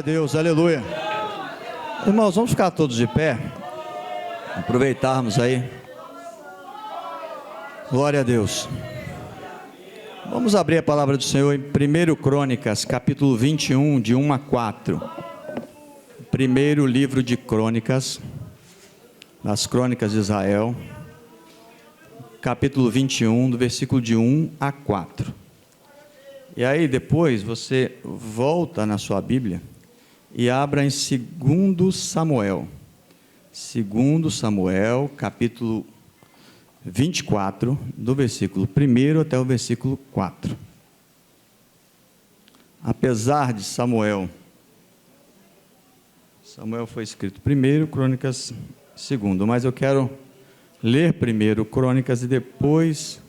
Deus, aleluia. Irmãos, vamos ficar todos de pé, aproveitarmos aí. Glória a Deus. Vamos abrir a palavra do Senhor em 1 Crônicas, capítulo 21, de 1 a 4. Primeiro livro de Crônicas, das Crônicas de Israel, capítulo 21, do versículo de 1 a 4. E aí depois você volta na sua Bíblia e abra em 2 Samuel. 2 Samuel, capítulo 24, do versículo 1 até o versículo 4. Apesar de Samuel foi escrito primeiro, Crônicas segundo, mas eu quero ler primeiro Crônicas e depois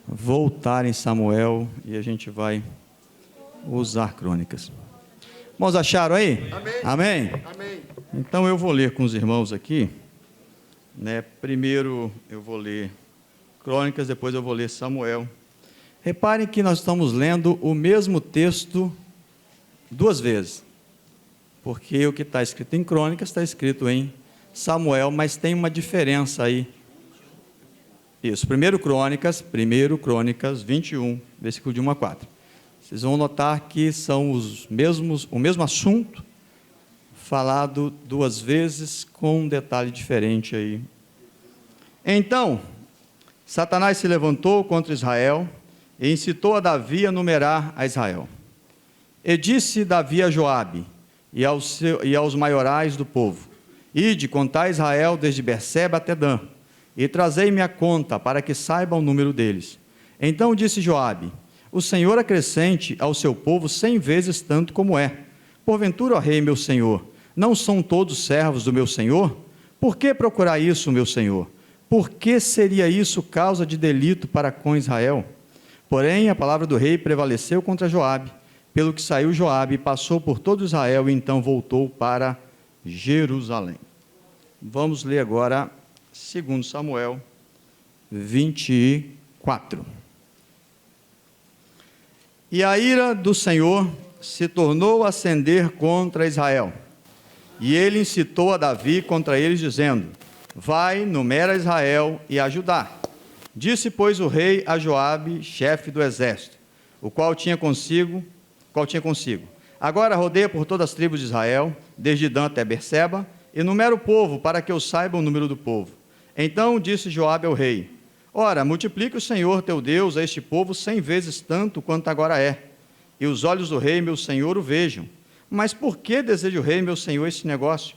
voltar em Samuel e a gente vai usar Crônicas. Irmãos, acharam aí? Amém. Amém? Amém. Então eu vou ler com os irmãos aqui, né? Primeiro eu vou ler Crônicas, depois eu vou ler Samuel. Reparem que nós estamos lendo o mesmo texto duas vezes, porque o que está escrito em Crônicas está escrito em Samuel, mas tem uma diferença aí. Isso, 1 Crônicas 21, versículo de 1 a 4. Vocês vão notar que são o mesmo assunto, falado duas vezes, com um detalhe diferente aí. Então, Satanás se levantou contra Israel e incitou a Davi a numerar a Israel. E disse Davi a Joabe e aos maiorais do povo: Ide, contai Israel desde Berseba até Dan, e trazei-me a conta, para que saiba o número deles. Então disse Joabe: O Senhor acrescente ao seu povo 100 vezes tanto como é. Porventura, ó rei, meu senhor, não são todos servos do meu senhor? Por que procurar isso, meu senhor? Por que seria isso causa de delito para com Israel? Porém, a palavra do rei prevaleceu contra Joabe, pelo que saiu Joabe e passou por todo Israel, e então voltou para Jerusalém. Vamos ler agora 2 Samuel 24. E a ira do Senhor se tornou a acender contra Israel, e ele incitou a Davi contra eles, dizendo: Vai, numera Israel e a Judá. Disse, pois, o rei a Joabe, chefe do exército, o qual tinha consigo: Agora rodeia por todas as tribos de Israel, desde Dan até Berseba, e numera o povo, para que eu saiba o número do povo. Então disse Joabe ao rei: Ora, multiplique o Senhor teu Deus a este povo 100 vezes tanto quanto agora é, e os olhos do rei, meu senhor, o vejam. Mas por que deseja o rei, meu senhor, esse negócio?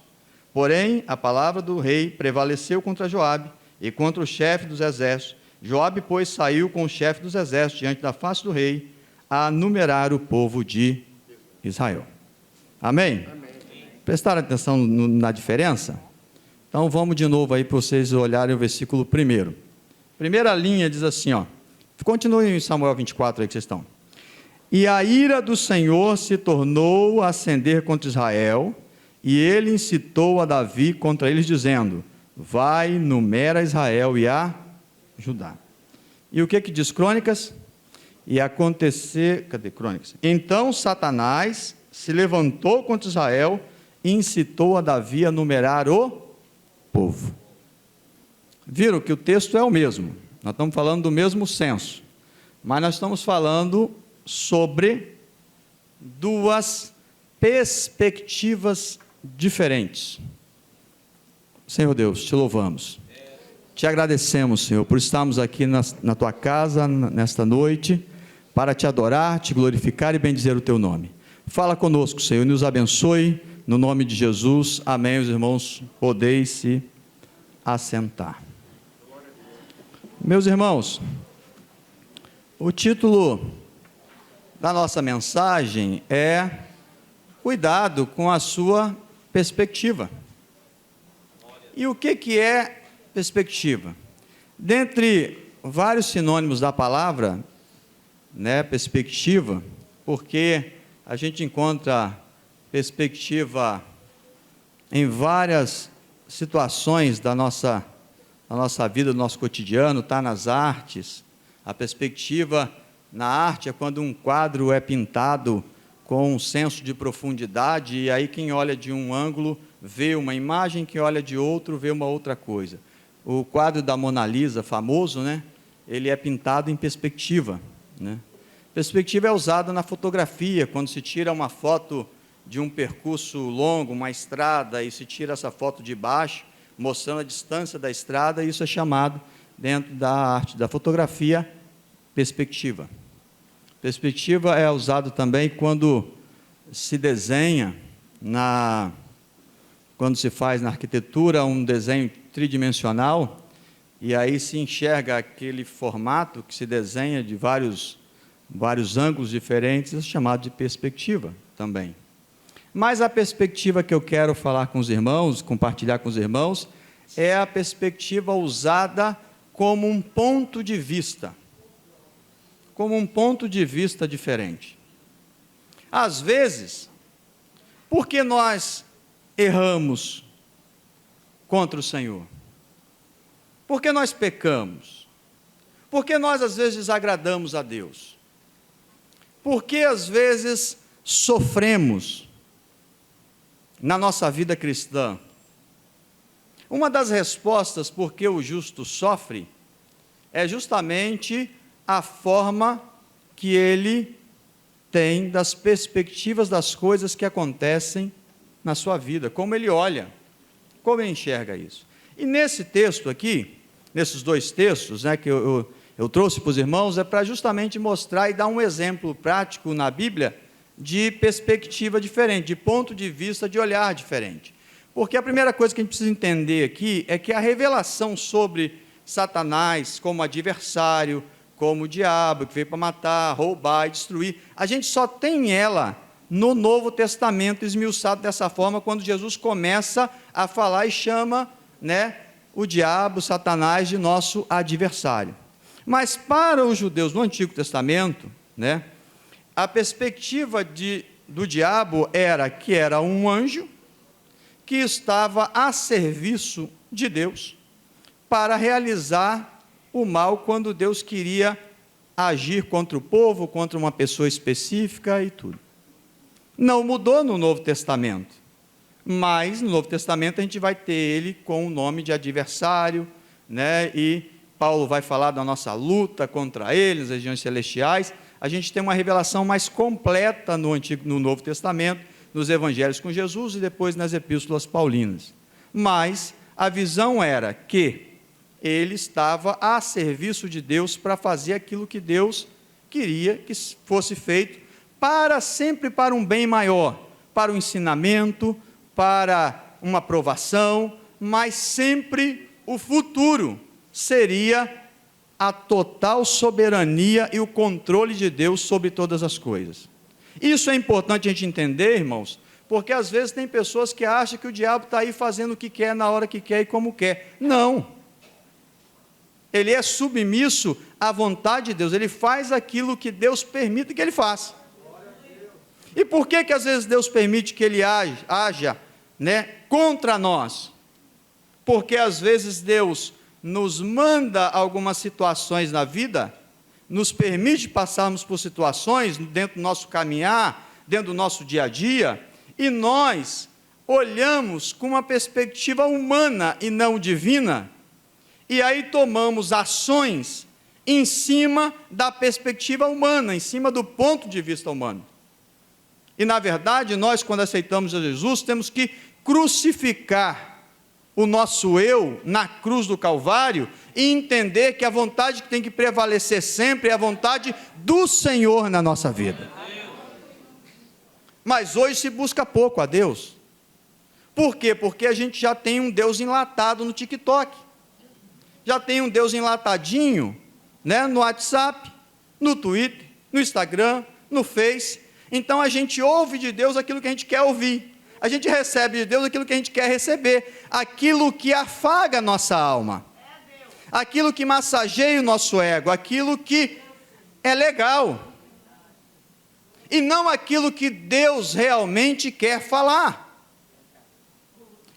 Porém, a palavra do rei prevaleceu contra Joabe e contra o chefe dos exércitos. Joabe, pois, saiu com o chefe dos exércitos diante da face do rei, a numerar o povo de Israel. Amém? Amém. Prestaram atenção na diferença? Então vamos de novo aí para vocês olharem o versículo 1. Primeira linha diz assim, ó. Continue em Samuel 24 aí que vocês estão. E a ira do Senhor se tornou a acender contra Israel, e ele incitou a Davi contra eles, dizendo: Vai, numera Israel e a Judá. E o que diz Crônicas? E acontecer, cadê Crônicas? Então Satanás se levantou contra Israel e incitou a Davi a numerar o povo. Viram que o texto é o mesmo, nós estamos falando do mesmo senso, mas nós estamos falando sobre duas perspectivas diferentes. Senhor Deus, te louvamos, te agradecemos, Senhor, por estarmos aqui na tua casa nesta noite, para te adorar, te glorificar e bendizer o teu nome. Fala conosco, Senhor, e nos abençoe, no nome de Jesus, amém. Os irmãos, podeis se assentar. Meus irmãos, o título da nossa mensagem é Cuidado com a sua perspectiva. E o que é perspectiva? Dentre vários sinônimos da palavra, né, perspectiva, porque a gente encontra perspectiva em várias situações da nossa vida, do nosso cotidiano, está nas artes. A perspectiva na arte é quando um quadro é pintado com um senso de profundidade, e aí quem olha de um ângulo vê uma imagem, quem olha de outro vê uma outra coisa. O quadro da Mona Lisa, famoso, né? Ele é pintado em perspectiva, né? Perspectiva é usada na fotografia, quando se tira uma foto de um percurso longo, uma estrada, e se tira essa foto de baixo, mostrando a distância da estrada, isso é chamado, dentro da arte da fotografia, perspectiva. Perspectiva é usado também quando se desenha, quando se faz na arquitetura um desenho tridimensional, e aí se enxerga aquele formato que se desenha de vários ângulos diferentes, é chamado de perspectiva também. Mas a perspectiva que eu quero falar com os irmãos, compartilhar com os irmãos, é a perspectiva usada como um ponto de vista. Como um ponto de vista diferente. Às vezes, por que nós erramos contra o Senhor? Por que nós pecamos? Por que nós às vezes desagradamos a Deus? Por que às vezes sofremos na nossa vida cristã? Uma das respostas por que o justo sofre é justamente a forma que ele tem das perspectivas das coisas que acontecem na sua vida, como ele olha, como ele enxerga isso. E nesse texto aqui, nesses dois textos, né, que eu trouxe para os irmãos, é para justamente mostrar e dar um exemplo prático na Bíblia de perspectiva diferente, de ponto de vista, de olhar diferente. Porque a primeira coisa que a gente precisa entender aqui é que a revelação sobre Satanás como adversário, como o diabo, que veio para matar, roubar e destruir, a gente só tem ela no Novo Testamento esmiuçado dessa forma, quando Jesus começa a falar e chama, né, o diabo, Satanás, de nosso adversário. Mas para os judeus no Antigo Testamento, né, a perspectiva do diabo era que era um anjo que estava a serviço de Deus para realizar o mal quando Deus queria agir contra o povo, contra uma pessoa específica e tudo. Não mudou no Novo Testamento, mas no Novo Testamento a gente vai ter ele com o nome de adversário, né? E Paulo vai falar da nossa luta contra eles, as regiões celestiais. A gente tem uma revelação mais completa no Novo Testamento, nos evangelhos com Jesus e depois nas epístolas paulinas. Mas a visão era que ele estava a serviço de Deus para fazer aquilo que Deus queria que fosse feito, sempre para um bem maior, para o ensinamento, para uma aprovação, mas sempre o futuro seria a total soberania e o controle de Deus sobre todas as coisas. Isso é importante a gente entender, irmãos, porque às vezes tem pessoas que acham que o diabo está aí fazendo o que quer, na hora que quer e como quer. Não. Ele é submisso à vontade de Deus, ele faz aquilo que Deus permite que ele faça. E por que às vezes Deus permite que ele haja, né, contra nós? Porque às vezes Deus nos manda algumas situações na vida, nos permite passarmos por situações dentro do nosso caminhar, dentro do nosso dia a dia, e nós olhamos com uma perspectiva humana e não divina, e aí tomamos ações em cima da perspectiva humana, em cima do ponto de vista humano. E na verdade, nós quando aceitamos a Jesus, temos que crucificar o nosso eu na cruz do Calvário e entender que a vontade que tem que prevalecer sempre é a vontade do Senhor na nossa vida. Mas hoje se busca pouco a Deus. Por quê? Porque a gente já tem um Deus enlatado no TikTok, já tem um Deus enlatadinho, né, no WhatsApp, no Twitter, no Instagram, no Face. Então a gente ouve de Deus aquilo que a gente quer ouvir, a gente recebe de Deus aquilo que a gente quer receber, aquilo que afaga a nossa alma, aquilo que massageia o nosso ego, aquilo que é legal, e não aquilo que Deus realmente quer falar,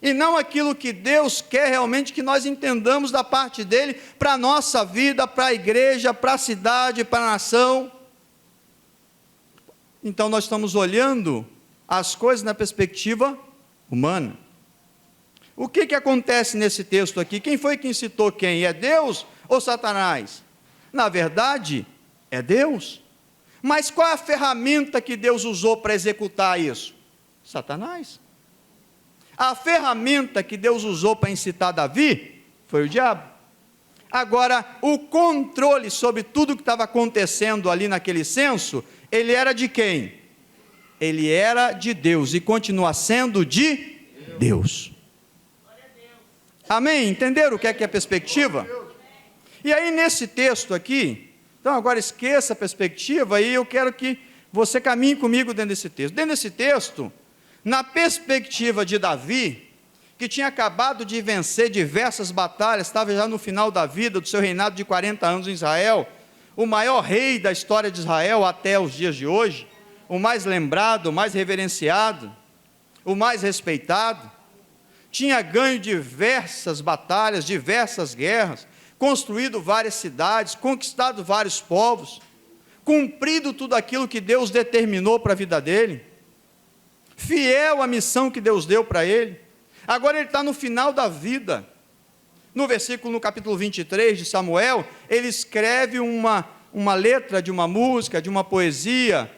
e não aquilo que Deus quer realmente que nós entendamos da parte dEle, para a nossa vida, para a igreja, para a cidade, para a nação. Então nós estamos olhando as coisas na perspectiva humana. O que acontece nesse texto aqui? Quem foi que incitou quem? É Deus ou Satanás? Na verdade, é Deus. Mas qual a ferramenta que Deus usou para executar isso? Satanás. A ferramenta que Deus usou para incitar Davi foi o diabo. Agora, o controle sobre tudo que estava acontecendo ali naquele censo, ele era de quem? Ele era de Deus e continua sendo de Deus. Amém? Entenderam o que é a perspectiva? E aí nesse texto aqui, então agora esqueça a perspectiva e eu quero que você caminhe comigo dentro desse texto. Dentro desse texto, na perspectiva de Davi, que tinha acabado de vencer diversas batalhas, estava já no final da vida do seu reinado de 40 anos em Israel, o maior rei da história de Israel até os dias de hoje, o mais lembrado, o mais reverenciado, o mais respeitado, tinha ganho diversas batalhas, diversas guerras, construído várias cidades, conquistado vários povos, cumprido tudo aquilo que Deus determinou para a vida dele, fiel à missão que Deus deu para ele. Agora ele está no final da vida. No capítulo 23 de Samuel, ele escreve uma letra de uma música, de uma poesia,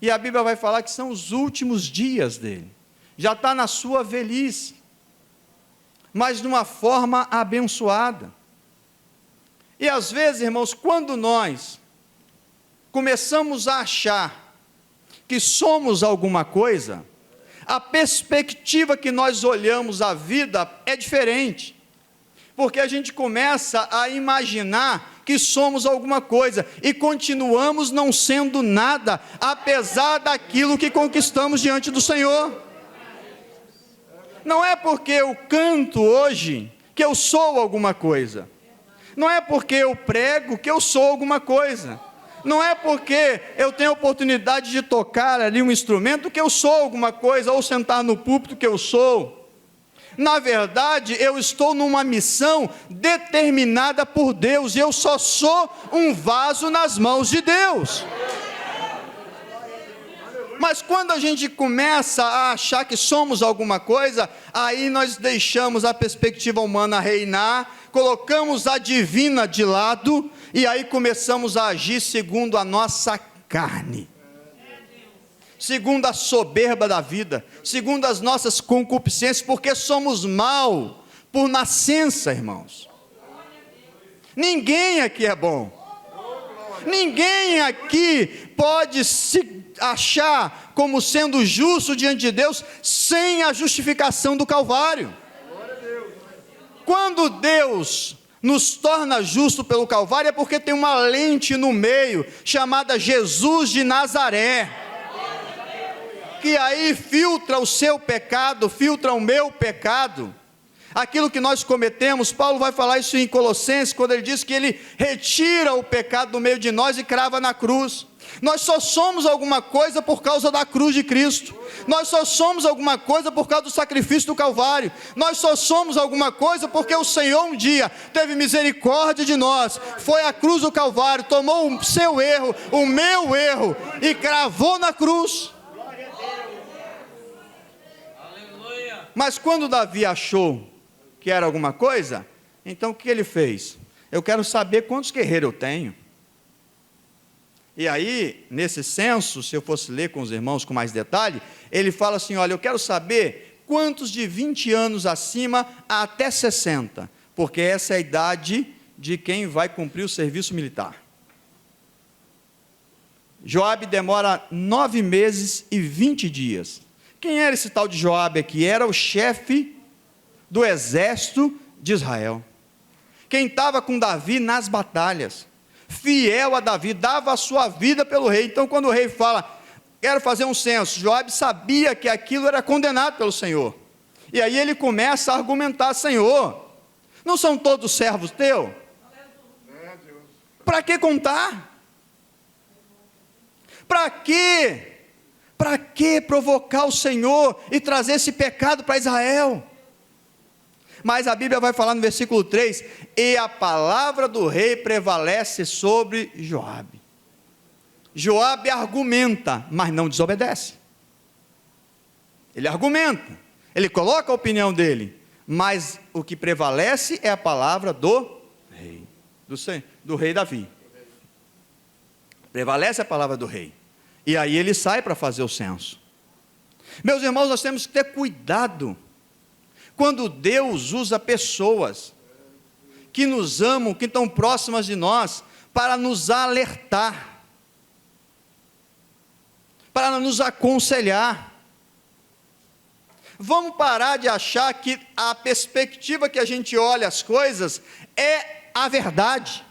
e a Bíblia vai falar que são os últimos dias dele. Já está na sua velhice, mas de uma forma abençoada. E às vezes, irmãos, quando nós começamos a achar que somos alguma coisa, a perspectiva que nós olhamos a vida é diferente, porque a gente começa a imaginar que somos alguma coisa, e continuamos não sendo nada, apesar daquilo que conquistamos diante do Senhor. Não é porque eu canto hoje, que eu sou alguma coisa, não é porque eu prego, que eu sou alguma coisa, não é porque eu tenho a oportunidade de tocar ali um instrumento, que eu sou alguma coisa, ou sentar no púlpito, que eu sou. Na verdade, eu estou numa missão determinada por Deus, e eu só sou um vaso nas mãos de Deus. Mas quando a gente começa a achar que somos alguma coisa, aí nós deixamos a perspectiva humana reinar, colocamos a divina de lado, e aí começamos a agir segundo a nossa carne, segundo a soberba da vida, segundo as nossas concupiscências, porque somos mal por nascença, irmãos. Ninguém aqui é bom, ninguém aqui pode se achar como sendo justo diante de Deus, sem a justificação do Calvário. Quando Deus nos torna justo pelo Calvário, é porque tem uma lente no meio, chamada Jesus de Nazaré, que aí filtra o seu pecado, filtra o meu pecado, aquilo que nós cometemos. Paulo vai falar isso em Colossenses, quando ele diz que ele retira o pecado do meio de nós e crava na cruz. Nós só somos alguma coisa por causa da cruz de Cristo, nós só somos alguma coisa por causa do sacrifício do Calvário, nós só somos alguma coisa porque o Senhor um dia teve misericórdia de nós, foi à cruz do Calvário, tomou o seu erro, o meu erro, e cravou na cruz. Mas quando Davi achou que era alguma coisa, então o que ele fez? Eu quero saber quantos guerreiros eu tenho. E aí, nesse censo, se eu fosse ler com os irmãos com mais detalhe, ele fala assim: olha, eu quero saber quantos de 20 anos acima até 60, porque essa é a idade de quem vai cumprir o serviço militar. Joabe demora 9 meses e 20 dias. Quem era esse tal de Joabe aqui? Era o chefe do exército de Israel, quem estava com Davi nas batalhas, fiel a Davi, dava a sua vida pelo rei. Então quando o rei fala, quero fazer um censo, Joabe sabia que aquilo era condenado pelo Senhor, e aí ele começa a argumentar: Senhor, não são todos servos teus? Para que contar? Para quê? Para que provocar o Senhor e trazer esse pecado para Israel? Mas a Bíblia vai falar no versículo 3, e a palavra do rei prevalece sobre Joabe. Joabe argumenta, mas não desobedece. Ele argumenta, ele coloca a opinião dele, mas o que prevalece é a palavra do rei, do rei Davi. Prevalece a palavra do rei. E aí ele sai para fazer o censo. Meus irmãos, nós temos que ter cuidado quando Deus usa pessoas que nos amam, que estão próximas de nós, para nos alertar, para nos aconselhar. Vamos parar de achar que a perspectiva que a gente olha as coisas é a verdade.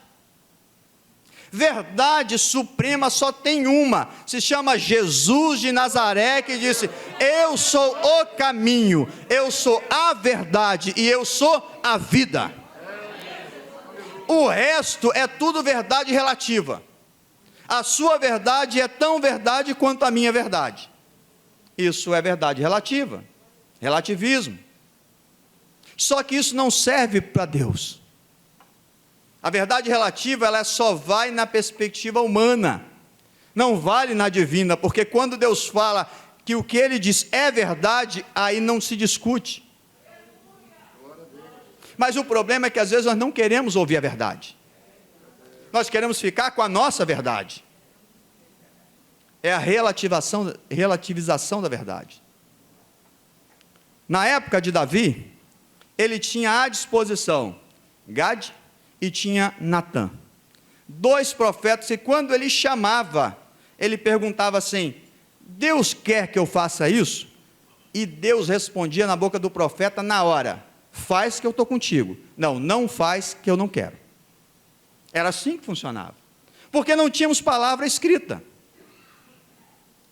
Verdade suprema só tem uma, se chama Jesus de Nazaré, que disse: eu sou o caminho, eu sou a verdade e eu sou a vida. O resto é tudo verdade relativa. A sua verdade é tão verdade quanto a minha verdade. Isso é verdade relativa, relativismo. Só que isso não serve para Deus. A verdade relativa, ela só vai na perspectiva humana, não vale na divina, porque quando Deus fala que o que Ele diz é verdade, aí não se discute. Mas o problema é que às vezes nós não queremos ouvir a verdade, nós queremos ficar com a nossa verdade, é a relativização da verdade. Na época de Davi, ele tinha à disposição Gade e tinha Natã, 2 profetas, e quando ele chamava, ele perguntava assim: Deus quer que eu faça isso? E Deus respondia na boca do profeta na hora: faz que eu estou contigo, não faz que eu não quero. Era assim que funcionava, porque não tínhamos palavra escrita,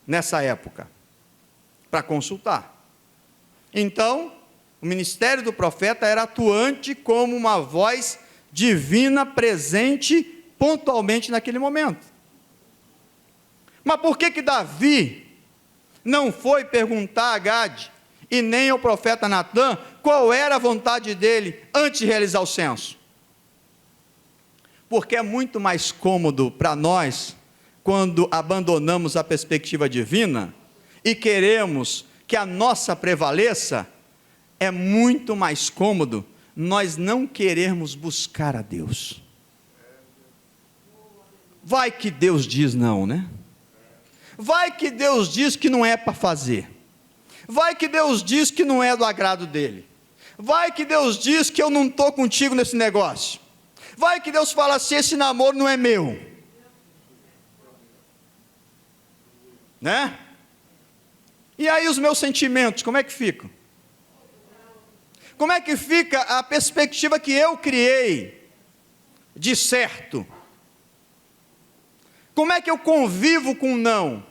nessa época, para consultar. Então, o ministério do profeta era atuante como uma voz divina presente pontualmente naquele momento. Mas por que Davi não foi perguntar a Gade e nem ao profeta Natã qual era a vontade dele antes de realizar o censo? Porque é muito mais cômodo para nós, quando abandonamos a perspectiva divina e queremos que a nossa prevaleça, é muito mais cômodo nós não querermos buscar a Deus. Vai que Deus diz não, né? Vai que Deus diz que não é para fazer. Vai que Deus diz que não é do agrado dele. Vai que Deus diz que eu não estou contigo nesse negócio. Vai que Deus fala assim: esse namoro não é meu, né? E aí os meus sentimentos, como é que ficam? Como é que fica a perspectiva que eu criei de certo? Como é que eu convivo com o não?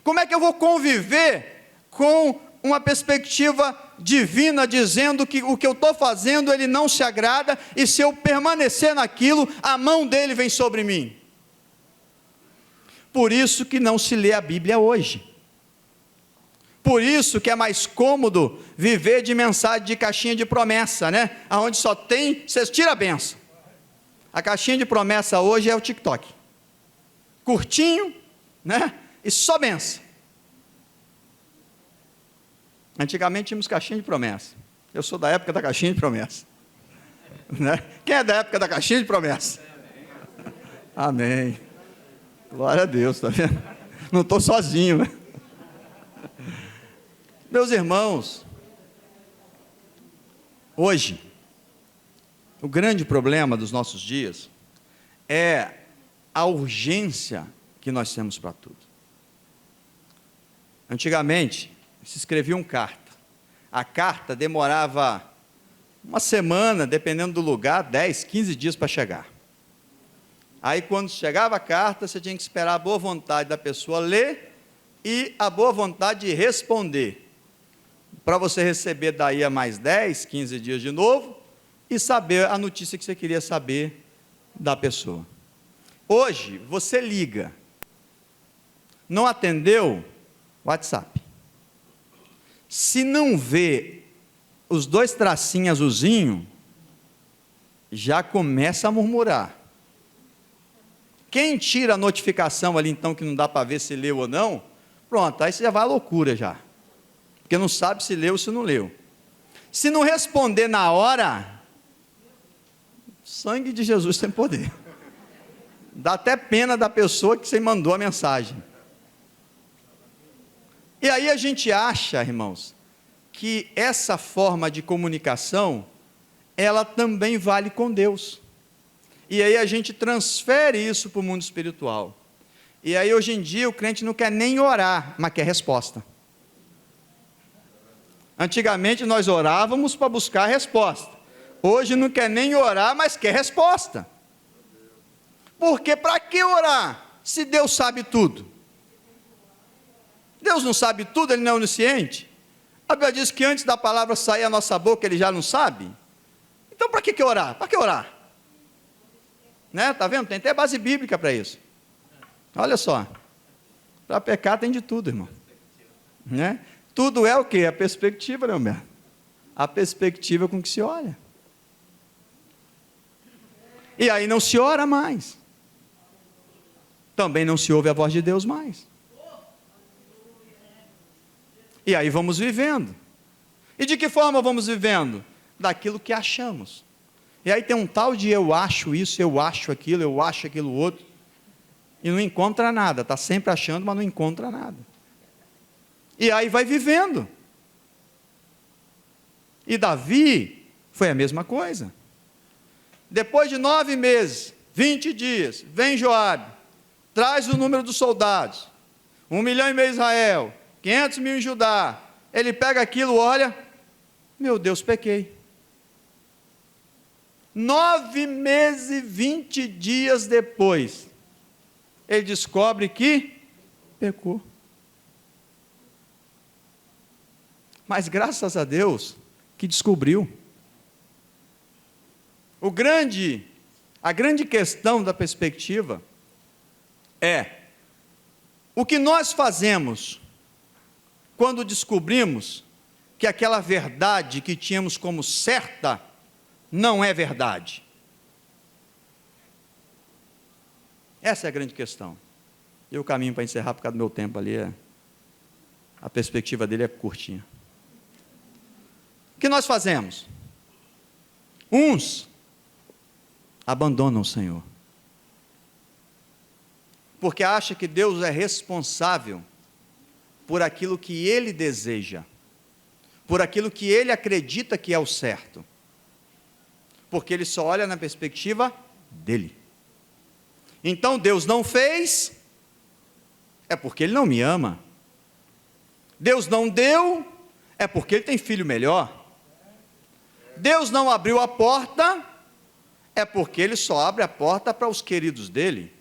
Como é que eu vou conviver com uma perspectiva divina dizendo que o que eu estou fazendo ele não se agrada, e se eu permanecer naquilo, a mão dele vem sobre mim? Por isso que não se lê a Bíblia hoje. Por isso que é mais cômodo viver de mensagem de caixinha de promessa, né? Onde só tem, você tira a benção. A caixinha de promessa hoje é o TikTok. Curtinho, né? E só benção. Antigamente tínhamos caixinha de promessa. Eu sou da época da caixinha de promessa, né? Quem é da época da caixinha de promessa? Amém. Glória a Deus, tá vendo? Não estou sozinho, né? Meus irmãos, hoje, o grande problema dos nossos dias é a urgência que nós temos para tudo. Antigamente, se escreviam carta. A carta demorava uma semana, dependendo do lugar, 10, 15 dias para chegar. Aí quando chegava a carta, você tinha que esperar a boa vontade da pessoa ler e a boa vontade de responder, para você receber daí a mais 10, 15 dias de novo, e saber a notícia que você queria saber da pessoa. Hoje, você liga, não atendeu, WhatsApp. Se não vê os 2 tracinhos azulzinhos, já começa a murmurar. Quem tira a notificação ali, então, que não dá para ver se leu ou não, pronto, aí você já vai à loucura já. Porque não sabe se leu ou se não leu. Se não responder na hora, sangue de Jesus tem poder. Dá até pena da pessoa que você mandou a mensagem. E aí a gente acha, irmãos, que essa forma de comunicação, ela também vale com Deus. E aí a gente transfere isso para o mundo espiritual. E aí hoje em dia o crente não quer nem orar, mas quer resposta. Antigamente nós orávamos para buscar a resposta. Hoje não quer nem orar, mas quer resposta. Porque para que orar, se Deus sabe tudo? Deus não sabe tudo, Ele não é onisciente? A Bíblia diz que antes da palavra sair da nossa boca, Ele já não sabe? Então para que orar? Para que orar? Né? Tá vendo? Tem até base bíblica para isso. Olha só. Para pecar tem de tudo, irmão. Né? Tudo é o quê? A perspectiva, né, Humberto? A perspectiva com que se olha. E aí não se ora mais. Também não se ouve a voz de Deus mais. E aí vamos vivendo. E de que forma vamos vivendo? Daquilo que achamos. E aí tem um tal de eu acho isso, eu acho aquilo outro. E não encontra nada. Está sempre achando, mas não encontra nada. E aí vai vivendo. E Davi foi a mesma coisa. Depois de 9 meses, 20 dias, vem Joabe, traz o número dos soldados, 1,5 milhão em Israel, 500 mil em Judá. Ele pega aquilo, olha, meu Deus, pequei. 9 meses e 20 dias depois, ele descobre que pecou. Mas graças a Deus que descobriu. A grande questão da perspectiva é o que nós fazemos quando descobrimos que aquela verdade que tínhamos como certa não é verdade. Essa é a grande questão. E o caminho para encerrar, por causa do meu tempo ali, a perspectiva dele é curtinha. O que nós fazemos? Uns abandonam o Senhor, porque acha que Deus é responsável por aquilo que Ele deseja, por aquilo que Ele acredita que é o certo, porque Ele só olha na perspectiva dEle. Então Deus não fez, é porque Ele não me ama. Deus não deu, é porque Ele tem filho melhor. Deus não abriu a porta, é porque Ele só abre a porta para os queridos dEle.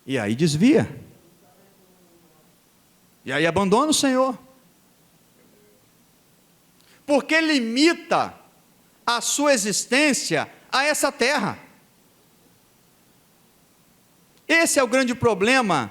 E aí desvia. E aí abandona o Senhor. Porque limita a sua existência a essa terra. Esse é o grande problema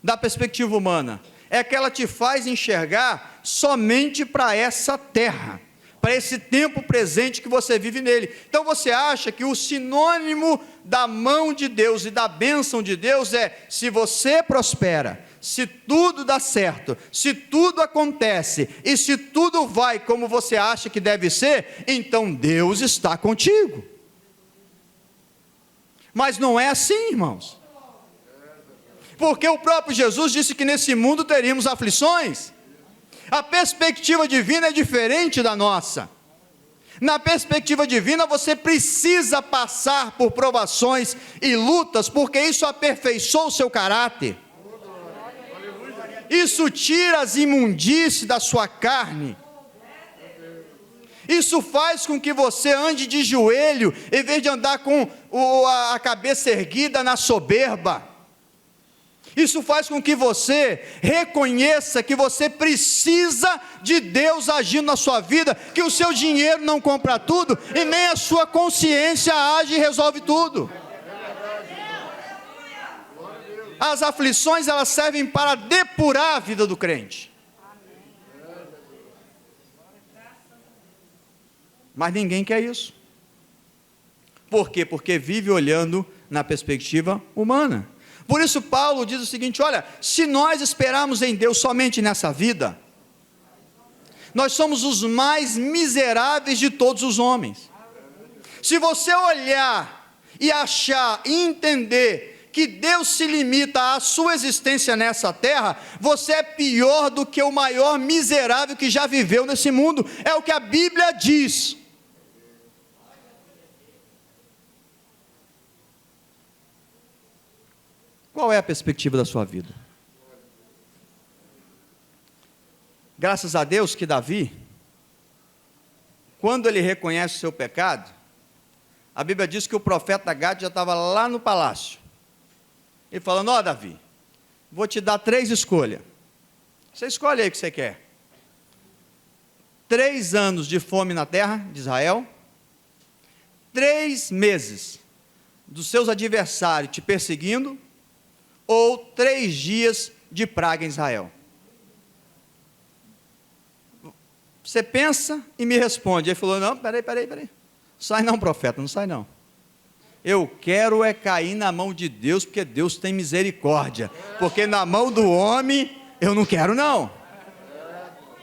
da perspectiva humana. É que ela te faz enxergar somente para essa terra, para esse tempo presente que você vive nele. Então você acha que o sinônimo da mão de Deus e da bênção de Deus é: se você prospera, se tudo dá certo, se tudo acontece, e se tudo vai como você acha que deve ser, então Deus está contigo. Mas não é assim, irmãos. Porque o próprio Jesus disse que nesse mundo teríamos aflições. A perspectiva divina é diferente da nossa. Na perspectiva divina você precisa passar por provações e lutas, porque isso aperfeiçoa o seu caráter. Isso tira as imundícies da sua carne. Isso faz com que você ande de joelho, em vez de andar com a cabeça erguida na soberba. Isso faz com que você reconheça que você precisa de Deus agindo na sua vida, que o seu dinheiro não compra tudo, e nem a sua consciência age e resolve tudo. As aflições, elas servem para depurar a vida do crente. Mas ninguém quer isso. Por quê? Porque vive olhando na perspectiva humana. Por isso Paulo diz o seguinte: olha, se nós esperarmos em Deus somente nessa vida, nós somos os mais miseráveis de todos os homens. Se você olhar e achar e entender que Deus se limita à sua existência nessa terra, você é pior do que o maior miserável que já viveu nesse mundo. É o que a Bíblia diz. Qual é a perspectiva da sua vida? Graças a Deus que Davi, quando ele reconhece o seu pecado, a Bíblia diz que o profeta Gade já estava lá no palácio. Ele falando: ó, Davi, vou te dar 3 escolhas. Você escolhe aí o que você quer. 3 anos de fome na terra de Israel, 3 meses dos seus adversários te perseguindo, ou 3 dias de praga em Israel. Você pensa e me responde. Ele falou: não, peraí. Sai não, profeta, não sai não. Eu quero é cair na mão de Deus, porque Deus tem misericórdia. Porque na mão do homem, eu não quero não.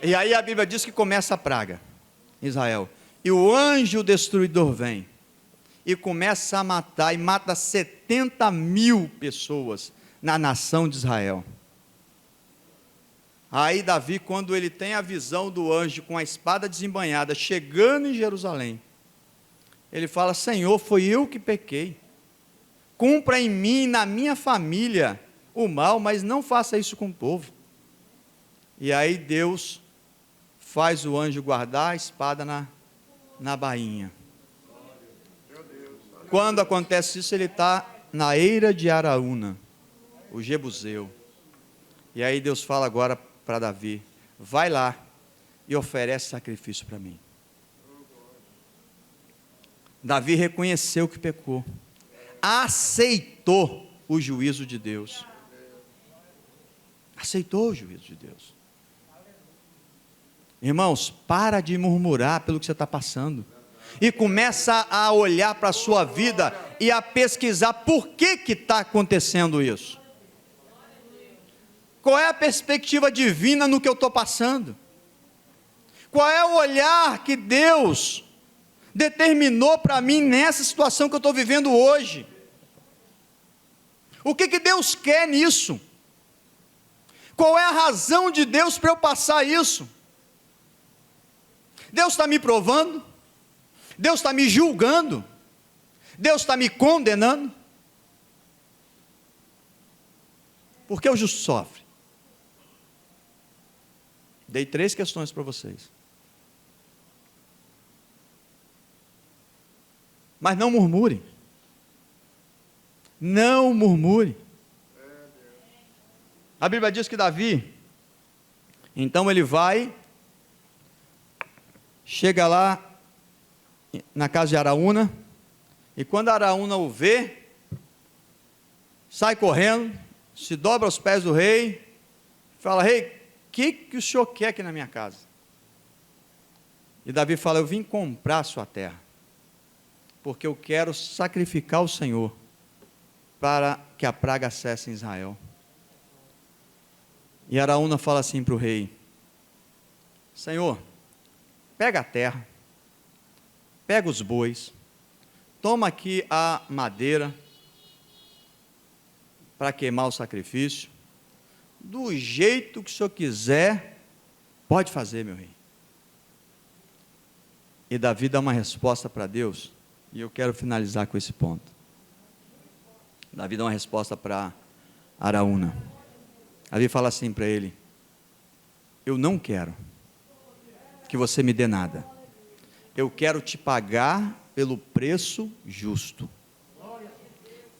E aí a Bíblia diz que começa a praga em Israel. E o anjo destruidor vem. E começa a matar, e mata 70.000 pessoas na nação de Israel. Aí Davi, quando ele tem a visão do anjo com a espada desembainhada, chegando em Jerusalém, ele fala: Senhor, foi eu que pequei, cumpra em mim e na minha família o mal, mas não faça isso com o povo. E aí Deus faz o anjo guardar a espada na bainha. Quando acontece isso, ele está na eira de Araúna, o Jebuseu. E aí Deus fala agora para Davi: vai lá e oferece sacrifício para mim. Davi reconheceu que pecou, aceitou o juízo de Deus. Aceitou o juízo de Deus. Irmãos, para de murmurar pelo que você está passando, e começa a olhar para a sua vida e a pesquisar por que está acontecendo isso. Qual é a perspectiva divina no que eu estou passando? Qual é o olhar que Deus determinou para mim nessa situação que eu estou vivendo hoje? O que Deus quer nisso? Qual é a razão de Deus para eu passar isso? Deus está me provando? Deus está me julgando? Deus está me condenando? Por que o justo sofre? Dei 3 questões para vocês. Mas não murmure. Não murmure. A Bíblia diz que Davi, então ele vai, chega lá na casa de Araúna, e quando Araúna o vê, sai correndo, se dobra aos pés do rei, fala: rei, o que o senhor quer aqui na minha casa? E Davi fala: eu vim comprar a sua terra, porque eu quero sacrificar o Senhor, para que a praga cesse em Israel. E Araúna fala assim para o rei: Senhor, pega a terra, pega os bois, toma aqui a madeira, para queimar o sacrifício, do jeito que o senhor quiser, pode fazer, meu rei. E Davi dá uma resposta para Deus, e eu quero finalizar com esse ponto. Davi dá uma resposta para Araúna. Davi fala assim para ele: eu não quero que você me dê nada, eu quero te pagar pelo preço justo,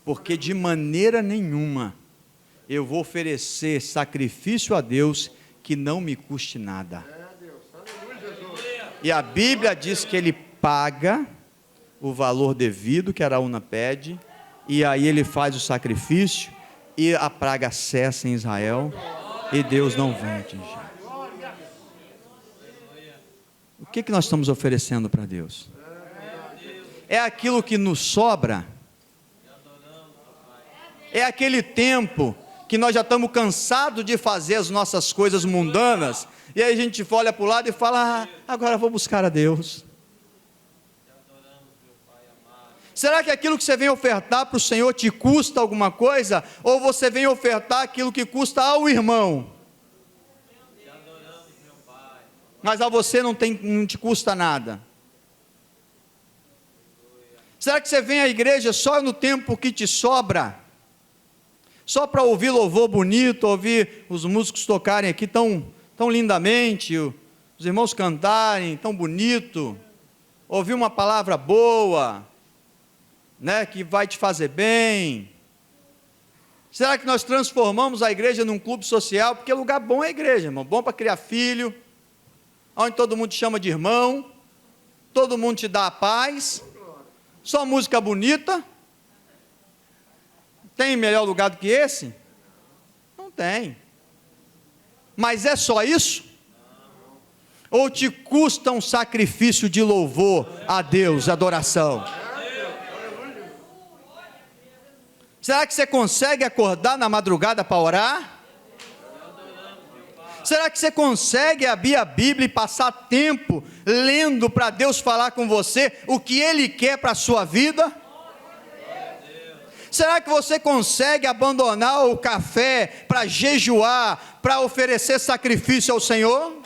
porque de maneira nenhuma eu vou oferecer sacrifício a Deus que não me custe nada. E a Bíblia diz que ele paga o valor devido que Araúna pede, e aí ele faz o sacrifício, e a praga cessa em Israel, e Deus não vem atingir. que nós estamos oferecendo para Deus? É aquilo que nos sobra? É aquele tempo que nós já estamos cansados de fazer as nossas coisas mundanas, e aí a gente olha para o lado e fala, agora vou buscar a Deus. Será que aquilo que você vem ofertar para o Senhor te custa alguma coisa? Ou você vem ofertar aquilo que custa ao irmão? Mas a você não te custa nada. Será que você vem à igreja só no tempo que te sobra? Só para ouvir louvor bonito, ouvir os músicos tocarem aqui tão lindamente, os irmãos cantarem tão bonito, ouvir uma palavra boa, né, que vai te fazer bem? Será que nós transformamos a igreja num clube social? Porque lugar bom é a igreja, irmão, bom para criar filho, onde todo mundo te chama de irmão, todo mundo te dá a paz, só música bonita. Tem melhor lugar do que esse? Não tem. Mas é só isso? Ou te custa um sacrifício de louvor a Deus, adoração? Será que você consegue acordar na madrugada para orar? Será que você consegue abrir a Bíblia e passar tempo lendo para Deus falar com você o que Ele quer para a sua vida? Será que você consegue abandonar o café para jejuar, para oferecer sacrifício ao Senhor?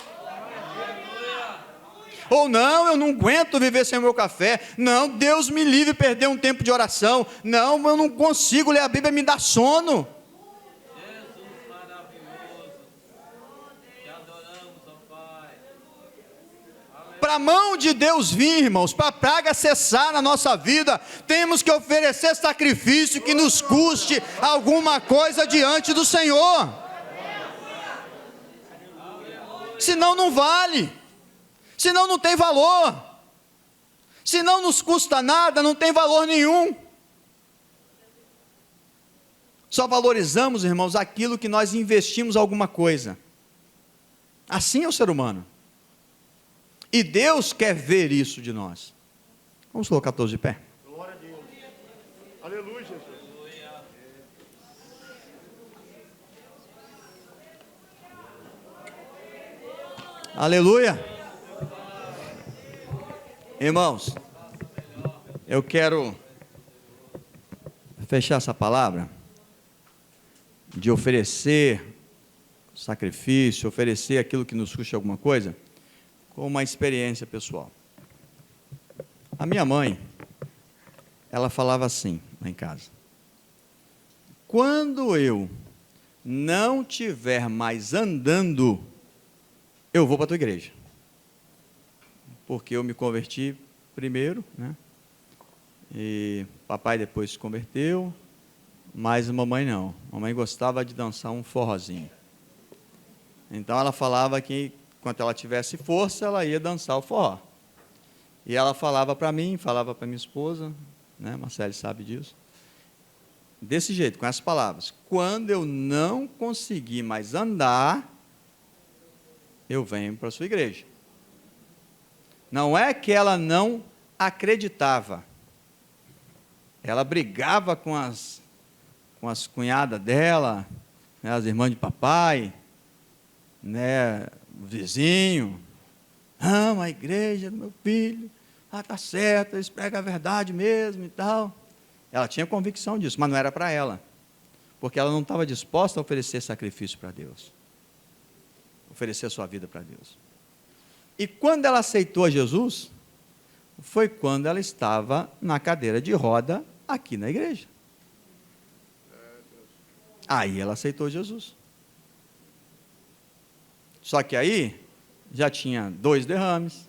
Ou não, eu não aguento viver sem o meu café. Não, Deus me livre de perder um tempo de oração. Não, eu não consigo ler a Bíblia, me dá sono. Para a mão de Deus vir, irmãos, para a praga cessar na nossa vida, temos que oferecer sacrifício que nos custe alguma coisa diante do Senhor. Senão não vale, senão não tem valor, se não nos custa nada, não tem valor nenhum. Só valorizamos, irmãos, aquilo que nós investimos alguma coisa. Assim é o ser humano. E Deus quer ver isso de nós. Vamos colocar todos de pé. Glória a Deus. Aleluia, Jesus. Aleluia. Irmãos, eu quero fechar essa palavra de oferecer sacrifício, oferecer aquilo que nos custa alguma coisa, com uma experiência pessoal. A minha mãe, ela falava assim lá em casa: quando eu não estiver mais andando, eu vou para a tua igreja. Porque eu me converti primeiro, né? E papai depois se converteu, mas a mamãe não. A mamãe gostava de dançar um forrozinho. Então ela falava que quando ela tivesse força, ela ia dançar o forró. E ela falava para mim, falava para minha esposa, né? Marcele sabe disso. Desse jeito, com essas palavras: quando eu não conseguir mais andar, eu venho para a sua igreja. Não é que ela não acreditava. Ela brigava com as cunhadas dela, né, as irmãs de papai, né, o vizinho. Não, a igreja do meu filho, está certo, eles pregam a verdade mesmo e tal. Ela tinha convicção disso, mas não era para ela, porque ela não estava disposta a oferecer sacrifício para Deus, oferecer a sua vida para Deus. E quando ela aceitou Jesus, foi quando ela estava na cadeira de roda aqui na igreja. Aí ela aceitou Jesus. Só que aí já tinha 2 derrames,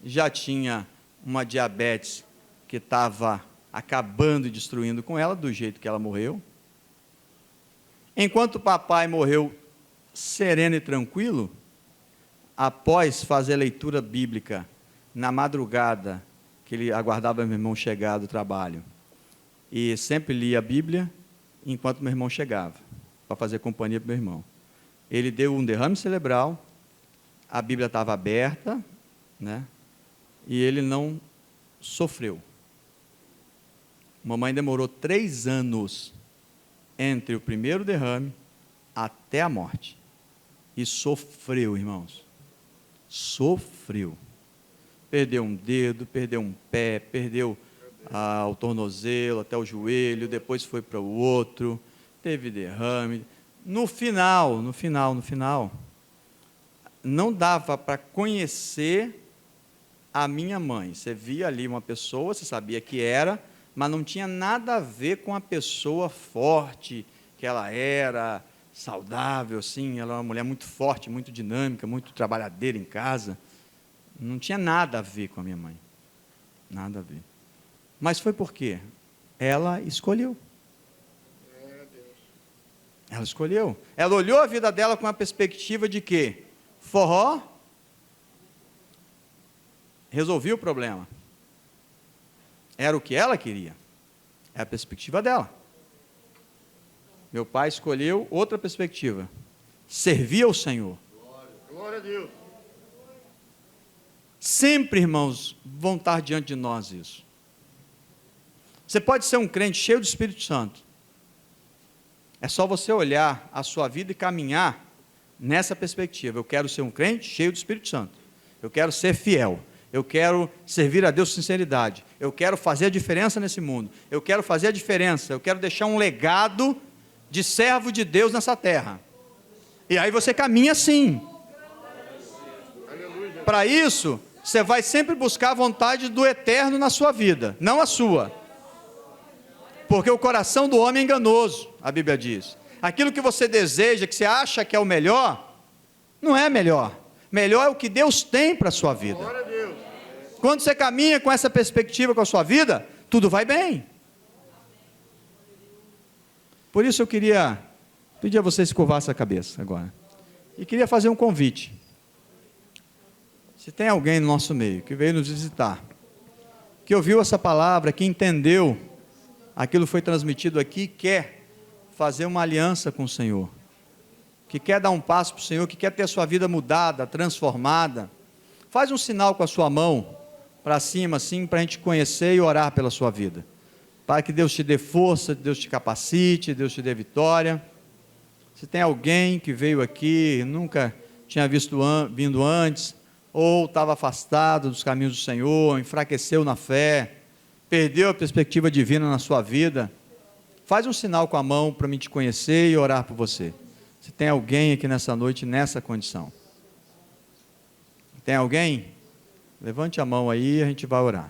já tinha uma diabetes que estava acabando e destruindo com ela, do jeito que ela morreu. Enquanto o papai morreu sereno e tranquilo, após fazer leitura bíblica na madrugada, que ele aguardava meu irmão chegar do trabalho, e sempre lia a Bíblia enquanto meu irmão chegava, para fazer companhia para meu irmão. Ele deu um derrame cerebral, a Bíblia estava aberta, né? E ele não sofreu. Mamãe demorou 3 anos entre o primeiro derrame até a morte. E sofreu, irmãos. Sofreu. Perdeu um dedo, perdeu um pé, perdeu o tornozelo até o joelho, depois foi para o outro, teve derrame. No final, não dava para conhecer a minha mãe. Você via ali uma pessoa, você sabia que era, mas não tinha nada a ver com a pessoa forte que ela era, saudável, assim. Ela era uma mulher muito forte, muito dinâmica, muito trabalhadeira em casa. Não tinha nada a ver com a minha mãe. Nada a ver. Mas foi por quê? Ela escolheu. Ela escolheu. Ela olhou a vida dela com a perspectiva de que forró resolvia o problema. Era o que ela queria. É a perspectiva dela. Meu pai escolheu outra perspectiva. Servir ao Senhor. Glória a Deus. Sempre, irmãos, vão estar diante de nós isso. Você pode ser um crente cheio do Espírito Santo. É só você olhar a sua vida e caminhar nessa perspectiva. Eu quero ser um crente cheio do Espírito Santo. Eu quero ser fiel. Eu quero servir a Deus com sinceridade. Eu quero fazer a diferença nesse mundo. Eu quero fazer a diferença. Eu quero deixar um legado de servo de Deus nessa terra. E aí você caminha assim. Para isso, você vai sempre buscar a vontade do eterno na sua vida, não a sua. Porque o coração do homem é enganoso, a Bíblia diz. Aquilo que você deseja, que você acha que é o melhor, não é melhor. Melhor é o que Deus tem para a sua vida. Glória a Deus. Quando você caminha com essa perspectiva com a sua vida, tudo vai bem. Por isso eu queria pedir a vocês que curvassem a cabeça agora. E queria fazer um convite. Se tem alguém no nosso meio que veio nos visitar, que ouviu essa palavra, que entendeu aquilo que foi transmitido aqui, quer fazer uma aliança com o Senhor, que quer dar um passo para o Senhor, que quer ter a sua vida mudada, transformada, faz um sinal com a sua mão para cima, assim, para a gente conhecer e orar pela sua vida, para que Deus te dê força, Deus te capacite, Deus te dê vitória. Se tem alguém que veio aqui, nunca tinha vindo antes, ou estava afastado dos caminhos do Senhor, enfraqueceu na fé, perdeu a perspectiva divina na sua vida, faz um sinal com a mão para mim te conhecer e orar por você. Se tem alguém aqui nessa noite nessa condição. Tem alguém? Levante a mão aí e a gente vai orar.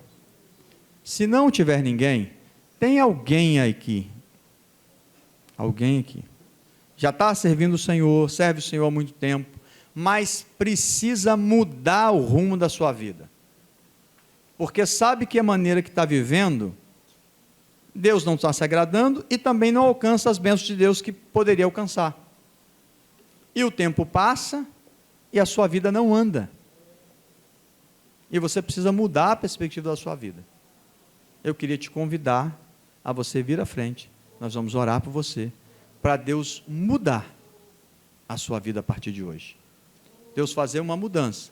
Se não tiver ninguém, tem alguém aqui. Alguém aqui. Já está servindo o Senhor, serve o Senhor há muito tempo, mas precisa mudar o rumo da sua vida. Porque sabe que a maneira que está vivendo, Deus não está se agradando e também não alcança as bênçãos de Deus que poderia alcançar. E o tempo passa e a sua vida não anda. E você precisa mudar a perspectiva da sua vida. Eu queria te convidar a você vir à frente. Nós vamos orar por você, para Deus mudar a sua vida a partir de hoje. Deus fazer uma mudança.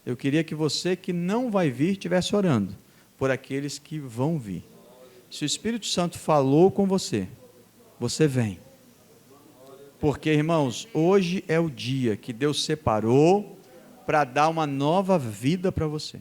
Eu queria que você que não vai vir estivesse orando por aqueles que vão vir. Se o Espírito Santo falou com você, você vem. Porque, irmãos, hoje é o dia que Deus separou para dar uma nova vida para você.